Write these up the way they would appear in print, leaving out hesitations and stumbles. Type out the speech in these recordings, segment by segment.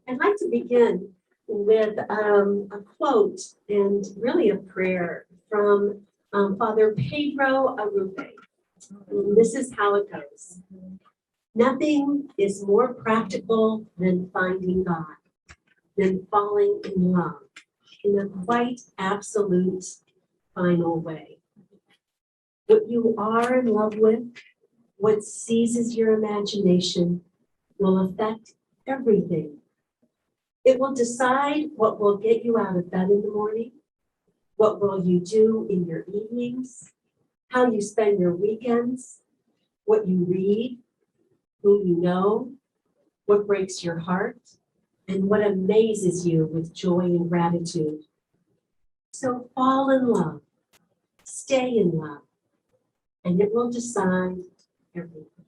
I'd like to begin with a quote and really a prayer from Father Pedro Arrupe. And this is how it goes. Nothing is more practical than finding God, than falling in love in a quite absolute final way. What you are in love with, what seizes your imagination, will affect everything. It will decide what will get you out of bed in the morning, what will you do in your evenings, how you spend your weekends, what you read, who you know, what breaks your heart, and what amazes you with joy and gratitude. So fall in love, stay in love, and it will decide everything.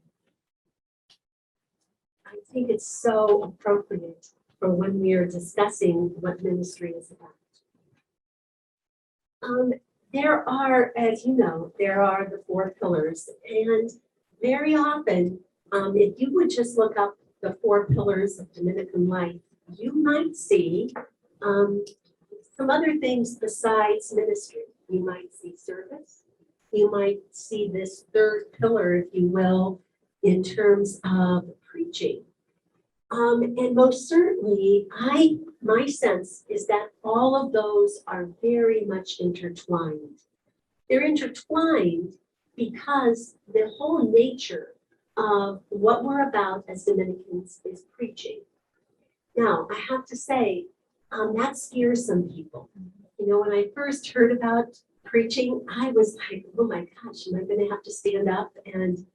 I think it's so appropriate for when we are discussing what ministry is about. There are, as you know, there are the 4 pillars, and very often, if you would just look up the 4 pillars of Dominican life, you might see some other things besides ministry. You might see service. You might see this 3rd pillar, if you will, in terms of preaching. And most certainly, my sense is that all of those are very much intertwined. They're intertwined because the whole nature of what we're about as Dominicans is preaching. Now, I have to say, that scares some people. You know, when I first heard about preaching, I was like, oh my gosh, am I going to have to stand up and,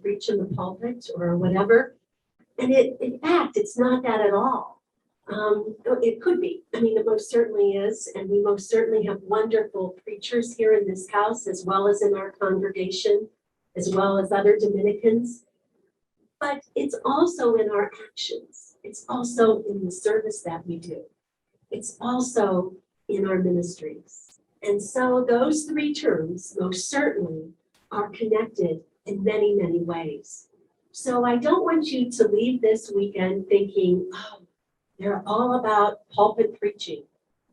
preach in the pulpit or whatever? And in fact, it's not that at all. It could be. I mean, it most certainly is. And we most certainly have wonderful preachers here in this house, as well as in our congregation, as well as other Dominicans. But it's also in our actions. It's also in the service that we do. It's also in our ministries. And so those 3 terms most certainly are connected in many, many ways. So I don't want you to leave this weekend thinking, oh, they're all about pulpit preaching.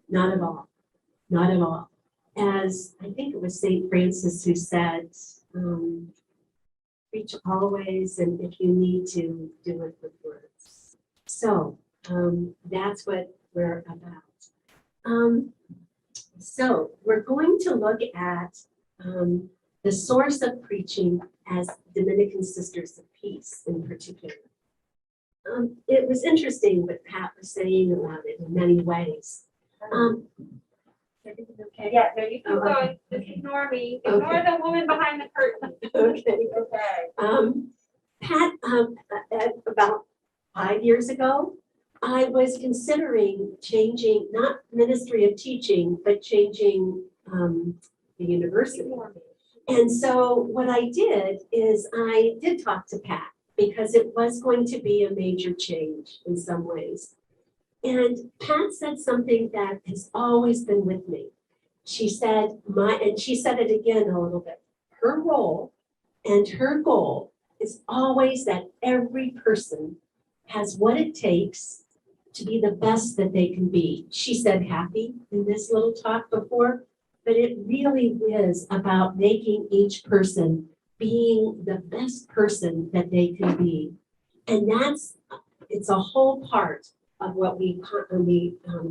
Not at all. Not at all. As I think it was St. Francis who said, preach always, and if you need to, do it with words. So that's what we're about. So we're going to look at the source of preaching as Dominican Sisters of Peace in particular. It was interesting what Pat was saying about it in many ways. Everything okay? Yeah, no, you keep going. Okay. Just ignore me. Ignore the woman behind the curtain. Okay. Okay. Pat, about 5 years ago, I was considering changing, not Ministry of Teaching, but changing the university. And so what I did is I did talk to Pat because it was going to be a major change in some ways. And Pat said something that has always been with me. She said, and she said it again a little bit, her role and her goal is always that every person has what it takes to be the best that they can be. She said happy in this little talk before, but it really is about making each person being the best person that they can be. And it's a whole part of what we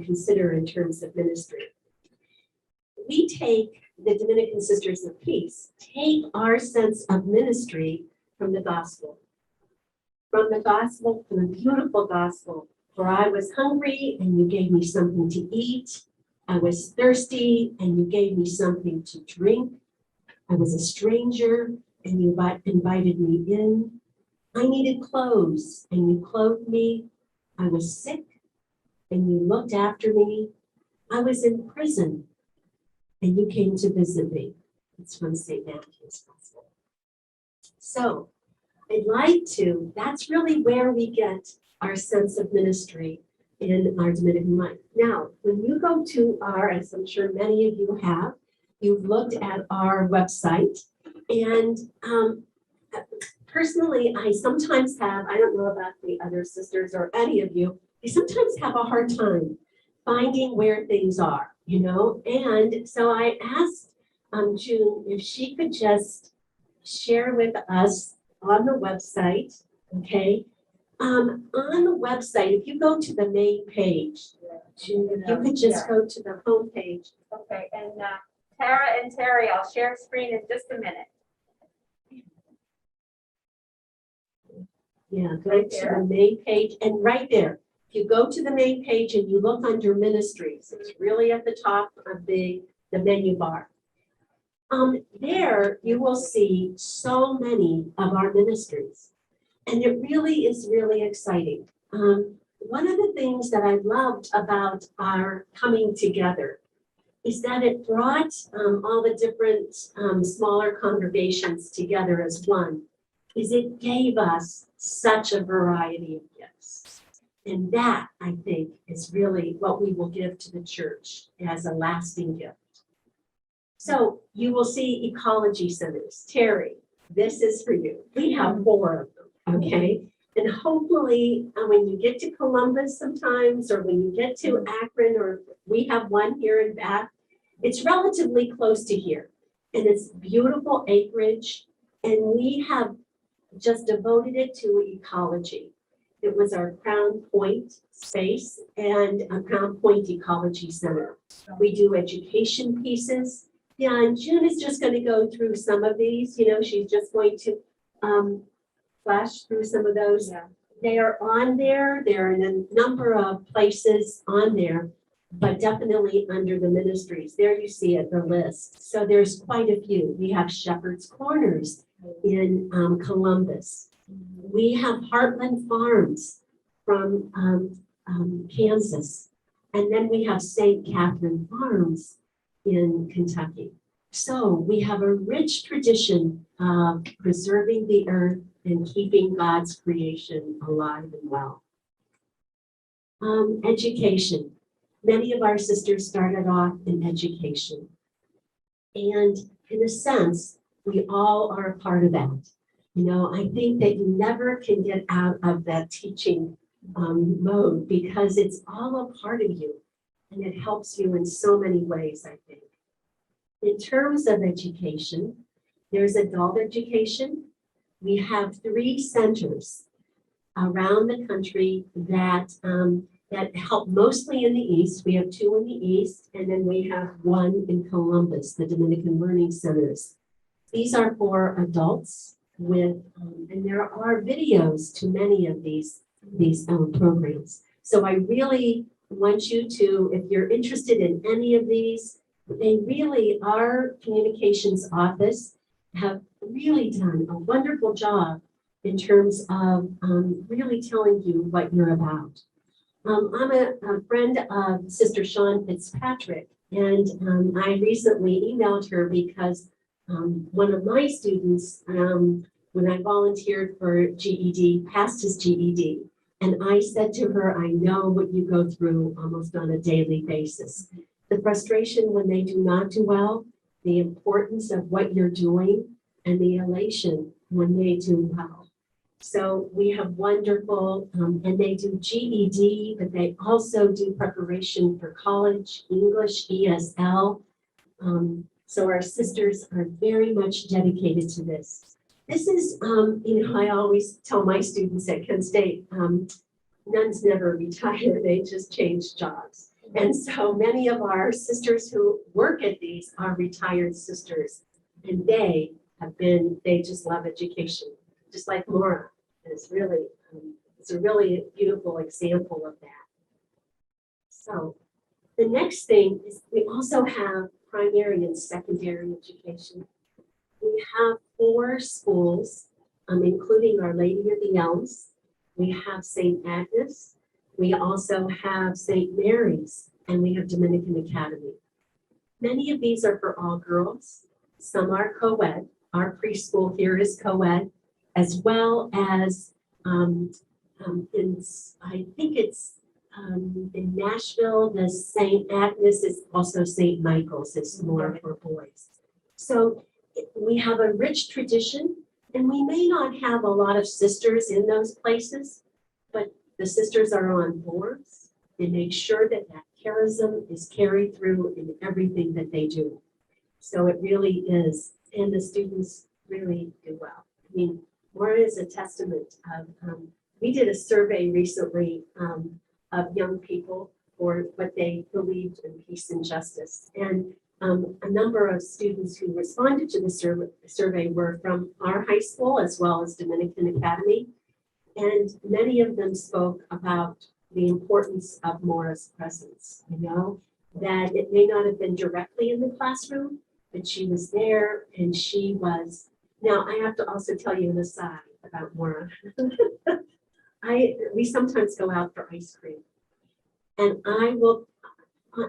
consider in terms of ministry. We take the Dominican Sisters of Peace, take our sense of ministry from the gospel. From the beautiful gospel, for I was hungry and you gave me something to eat. I was thirsty and you gave me something to drink. I was a stranger and you invited me in. I needed clothes and you clothed me. I was sick and you looked after me. I was in prison and you came to visit me. It's from St. Matthew's Gospel. So that's really where we get our sense of ministry in our Dominican life. Now, when you go to as I'm sure many of you have, you've looked at our website, and personally, I sometimes have, I don't know about the other sisters or any of you, they sometimes have a hard time finding where things are, you know? And so I asked June if she could just share with us on the website, okay? On the website, if you go to the main page, June, if you could just go to the home page. Okay, and Tara and Terry, I'll share screen in just a minute. Yeah, go Right to there. the main page, and right there, if you go to the main page and you look under ministries, it's really at the top of the menu bar. There you will see so many of our ministries, and it really is really exciting. One of the things that I loved about our coming together is that it brought all the different smaller congregations together as one, is it gave us such a variety of gifts. And that, I think, is really what we will give to the church as a lasting gift. So you will see ecology centers. Terry, this is for you. We have 4 of them, okay? And hopefully, when you get to Columbus sometimes, or when you get to Akron, or we have one here in Bath, it's relatively close to here. And it's beautiful acreage, and we have just devoted it to ecology. It was our Crown Point space and a Crown Point Ecology Center. We do education pieces. Yeah, and June is just going to go through some of these. You know, she's just going to flash through some of those. Yeah. They are on there. They're in a number of places on there, but definitely under the ministries. There you see it, the list. So there's quite a few. We have Shepherd's Corners in Columbus. We have Heartland Farms from Kansas. And then we have St. Catherine Farms in Kentucky. So we have a rich tradition of preserving the earth and keeping God's creation alive and well. Education. Many of our sisters started off in education. And in a sense, we all are a part of that. You know, I think that you never can get out of that teaching mode because it's all a part of you and it helps you in so many ways, I think. In terms of education, there's adult education. We have 3 centers around the country that help mostly in the East. We have 2 in the East, and then we have 1 in Columbus, the Dominican Learning Centers. These are for adults with, and there are videos to many of these programs. So I really want you to, if you're interested in any of these, they really, our communications office have really done a wonderful job in terms of really telling you what you're about. I'm a friend of Sister Shawn Fitzpatrick, and I recently emailed her because one of my students, when I volunteered for GED, passed his GED. And I said to her, I know what you go through almost on a daily basis. The frustration when they do not do well, the importance of what you're doing, and the elation when they do well. So we have wonderful, and they do GED, but they also do preparation for college, English, ESL. So our sisters are very much dedicated to this. This is, you know, I always tell my students at Kent State, nuns never retire, they just change jobs. And so many of our sisters who work at these are retired sisters, and they just love education, just like Laura. It's really, it's a really beautiful example of that. So the next thing is we also have primary and secondary education. We have 4 schools, including Our Lady of the Elms. We have St. Agnes. We also have St. Mary's, and we have Dominican Academy. Many of these are for all girls. Some are co-ed. Our preschool here is co-ed, as well as I think it's in Nashville, the St. Agnes is also St. Michael's, it's more for boys. So we have a rich tradition, and we may not have a lot of sisters in those places, but The sisters are on boards. They make sure that that charism is carried through in everything that they do. So it really is, and the students really do well. I mean, Maura is a testament of, we did a survey recently of young people for what they believed in peace and justice. And a number of students who responded to the survey were from our high school as well as Dominican Academy. And many of them spoke about the importance of Maura's presence, you know, that it may not have been directly in the classroom, but she was there and she was. Now, I have to also tell you an aside about Maura. We sometimes go out for ice cream. And I will,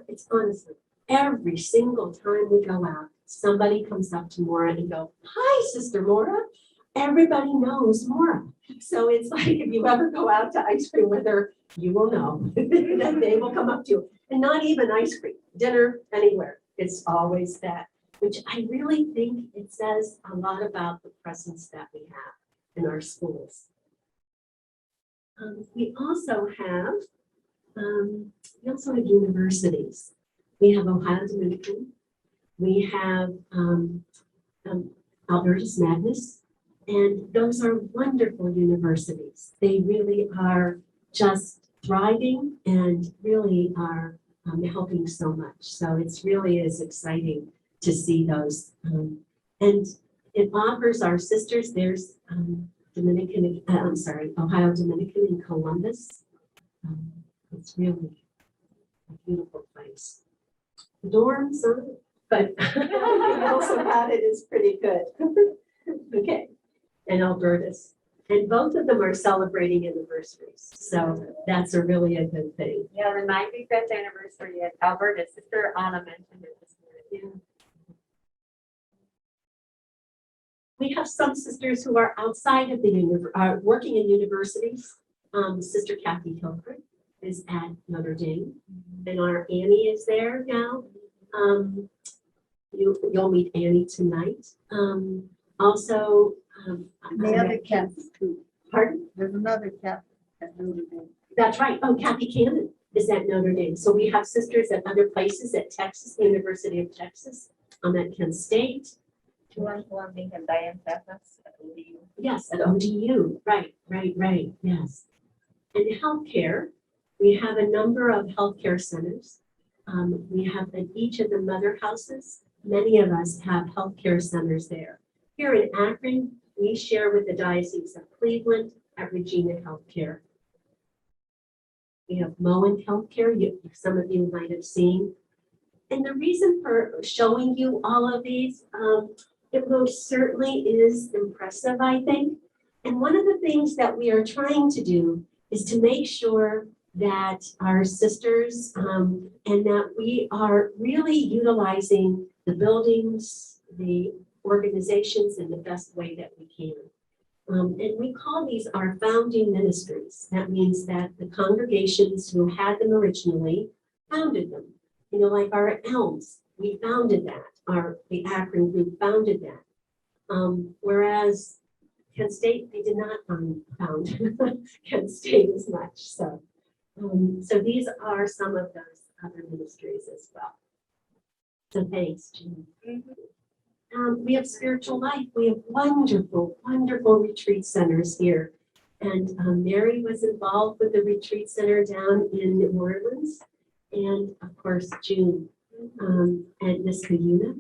it's honestly, every single time we go out, somebody comes up to Maura and go, "Hi, Sister Maura." Everybody knows Maura. So it's like, if you ever go out to ice cream with her, you will know that they will come up to you. And not even ice cream, dinner, anywhere. It's always that, which I really think it says a lot about the presence that we have in our schools. We also have universities. We have Ohio Dominican. We have Albertus Magnus. And those are wonderful universities. They really are just thriving and really are helping so much. So it's really is exciting to see those. And it offers our sisters, there's Ohio Dominican in Columbus. It's really a beautiful place. Dorms, but everything else about it is pretty good. Okay. And Albertus. And both of them are celebrating anniversaries. So that's really a good thing. Yeah, the 95th anniversary at Alberta. Sister Anna mentioned it this morning. We have some sisters who are outside of the working in universities. Sister Kathy Hilford is at Notre Dame, and our Annie is there now. You'll meet Annie tonight. Also, The other Catholic too. Pardon? There's another Catholic at Notre Dame. That's right. Oh, Kathy Cannon is at Notre Dame. So we have sisters at other places at Texas, the University of Texas. I'm at Kent State. Columbia and Diane Cephas at ODU. Yes, at ODU. Right. Yes. And healthcare, we have a number of healthcare centers. We have at each of the mother houses. Many of us have healthcare centers there. Here in Akron, we share with the Diocese of Cleveland at Regina Healthcare. We have Moen Healthcare, some of you might have seen. And the reason for showing you all of these, it most certainly is impressive, I think. And one of the things that we are trying to do is to make sure that our sisters and that we are really utilizing the buildings, the organizations in the best way that we can. And we call these our founding ministries. That means that the congregations who had them originally founded them. You know, like our Elms, we founded that. The Akron group founded that. Whereas Kent State, they did not found Kent State as much. So these are some of those other ministries as well. So thanks, Jean. We have Spiritual Life. We have wonderful, wonderful retreat centers here. And Mary was involved with the retreat center down in New Orleans. And of course, June at Miss Cuyuna.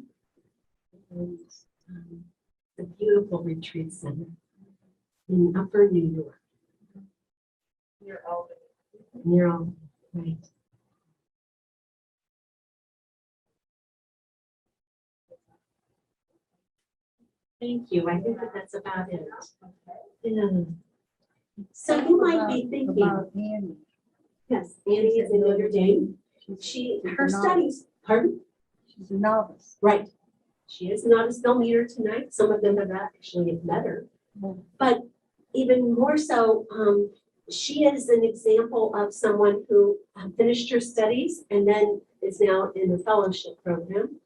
And a beautiful retreat center in Upper New York. Near Albany. Near Albany, right. Thank you. I think that's about it. Yeah. So you might be thinking, About Annie. yes, Annie is in Notre Dame. Her studies, pardon? She's a novice. Right. She is not a still meet her tonight. Some of them have actually met her. But even more so, she is an example of someone who finished her studies and then is now in a fellowship program.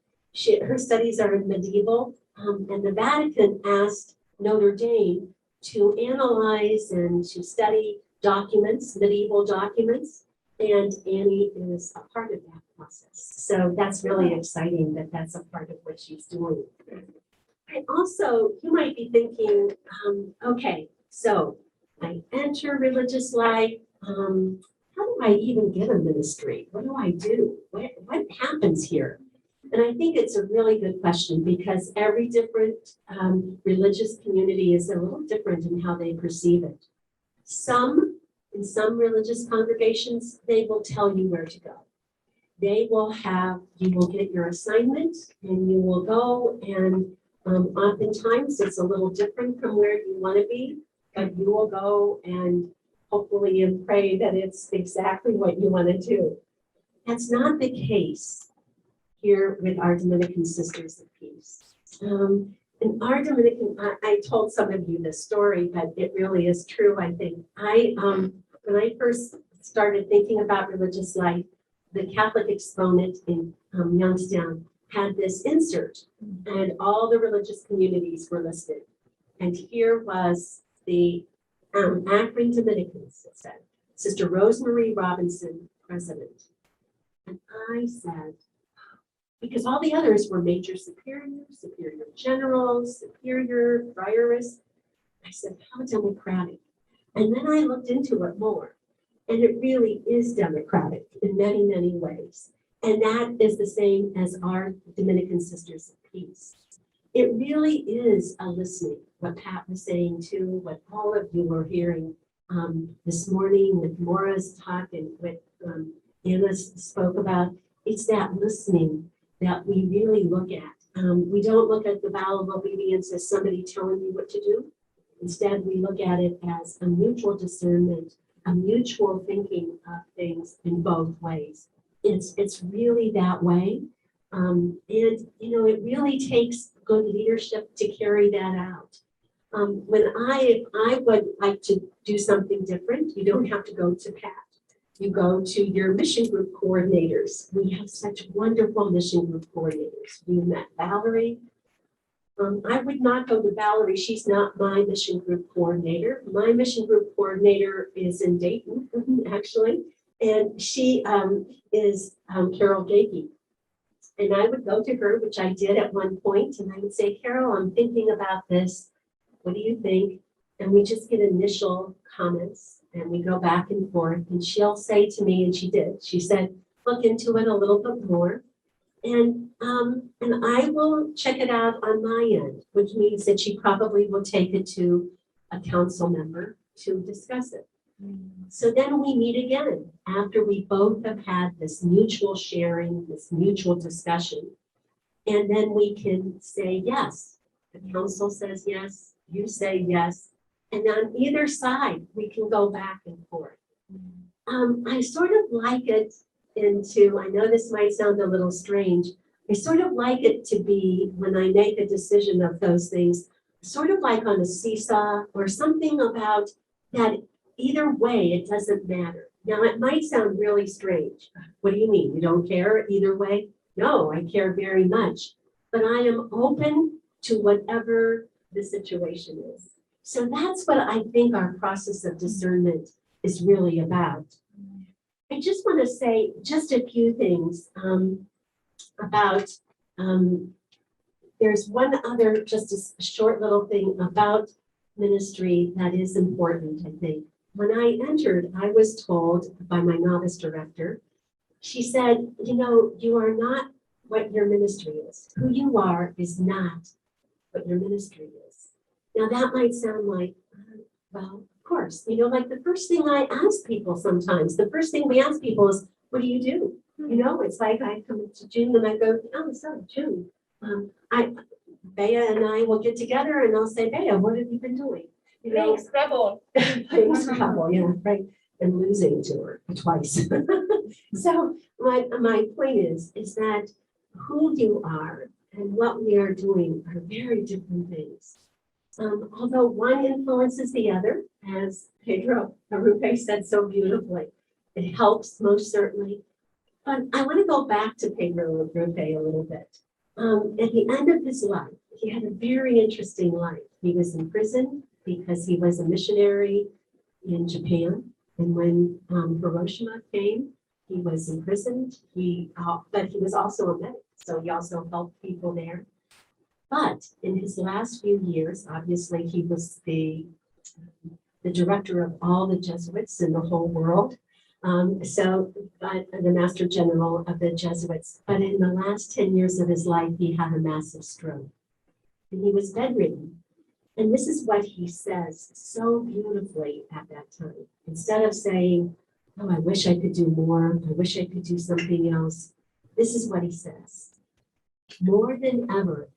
Her studies are in medieval, and the Vatican asked Notre Dame to analyze and to study documents, medieval documents, and Annie is a part of that process. So that's really exciting that that's a part of what she's doing. And also, you might be thinking, okay, so I enter religious life. How do I even get a ministry? What do I do? What happens here? And I think it's a really good question because every different religious community is a little different in how they perceive it. In some religious congregations, they will tell you where to go. You will get your assignment and you will go, and oftentimes it's a little different from where you want to be, but you will go and hopefully and pray that it's exactly what you want to do. That's not the case here with our Dominican Sisters of Peace. In our Dominican, I told some of you this story, but it really is true, I think. When I first started thinking about religious life, the Catholic exponent in Youngstown had this insert, and all the religious communities were listed. And here was the Akron Dominicans, it said, Sister Rosemarie Robinson, president. And I said, because all the others were major superior, superior general, superior, prioress. I said, how democratic. And then I looked into it more. And it really is democratic in many, many ways. And that is the same as our Dominican Sisters of Peace. It really is a listening, what Pat was saying too, what all of you were hearing this morning with Maura's talk and what Anna spoke about. It's that listening that we really look at. We don't look at the vow of obedience as somebody telling you what to do. Instead, we look at it as a mutual discernment, a mutual thinking of things in both ways. It's really that way. And, it really takes good leadership to carry that out. When I would like to do something different, you don't have to go to Pat. You go to your mission group coordinators. We have such wonderful mission group coordinators. We met Valerie. I would not go to Valerie. She's not my mission group coordinator. My mission group coordinator is in Dayton, actually, and she is Carol Gagey. And I would go to her, which I did at one point, and I would say, Carol, I'm thinking about this. What do you think? And we just get initial comments, and we go back and forth. And she'll say to me, and she did, she said, look into it a little bit more. And I will check it out on my end, which means that she probably will take it to a council member to discuss it. So then we meet again after we both have had this mutual sharing, this mutual discussion. And then we can say yes. The council says yes, you say yes. And on either side, we can go back and forth. I sort of like it I know this might sound a little strange, I sort of like it to be, when I make a decision of those things, sort of like on a seesaw or something about that either way, it doesn't matter. Now, it might sound really strange. What do you mean? You don't care either way? No, I care very much, but I am open to whatever the situation is. So that's what I think our process of discernment is really about. I just want to say just a few things about, there's one other, just a short little thing about ministry that is important, I think. When I entered, I was told by my novice director, she said, you are not what your ministry is. Who you are is not what your ministry is. Now that might sound like, well, of course, like the first thing I ask people sometimes, the first thing we ask people is, what do you do? It's like I come to June and I go, oh, so June. Bea and I will get together and I'll say, Bea, what have you been doing? Playing Scrabble. Playing Scrabble, yeah, right. And losing to her twice. So my point is that who you are and what we are doing are very different things. Although one influences the other, as Pedro Arrupe said so beautifully, it helps most certainly. But I want to go back to Pedro Arrupe a little bit. At the end of his life, he had a very interesting life. He was in prison because he was a missionary in Japan. And when Hiroshima came, he was imprisoned. But he was also a medic, so he also helped people there. But in his last few years, obviously, he was the director of all the Jesuits in the whole world. The Master General of the Jesuits. But in the last 10 years of his life, he had a massive stroke. And he was bedridden. And this is what he says so beautifully at that time. Instead of saying, oh, I wish I could do more, I wish I could do something else, this is what he says. More than ever,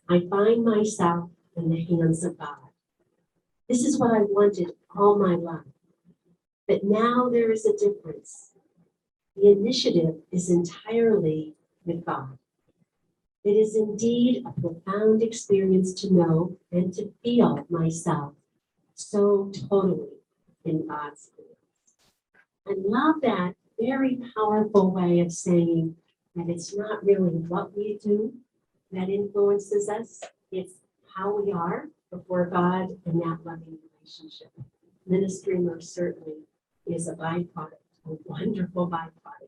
I find myself in the hands of God. This is what I wanted all my life. But now there is a difference. The initiative is entirely with God. It is indeed a profound experience to know and to feel myself so totally in God's hands. I love that very powerful way of saying that it's not really what we do that influences us, it's how we are before God and that loving relationship. Ministry most certainly is a byproduct, a wonderful byproduct